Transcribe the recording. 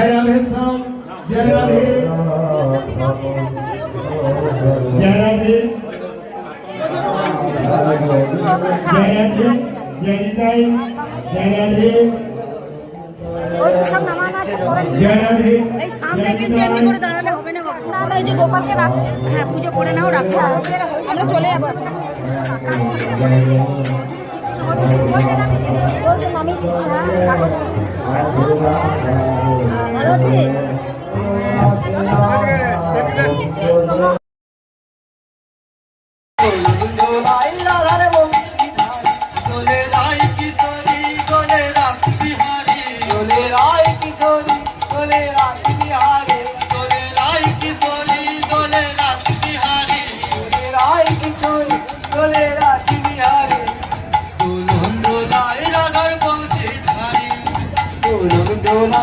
जय राधे श्याम जय राधे जय राधे जय राधे जय निताई जय राधे जय राधे এই সামনে কিন্তু এমনি করে দাঁড়ালে হবে না বাবু। না না এই যে গোপালকে রাখছে, হ্যাঁ পুজো করে নাও, রাখো, আমরা চলে যাবো। আমি দিচ্ছি না ভালো আছিস? রাধার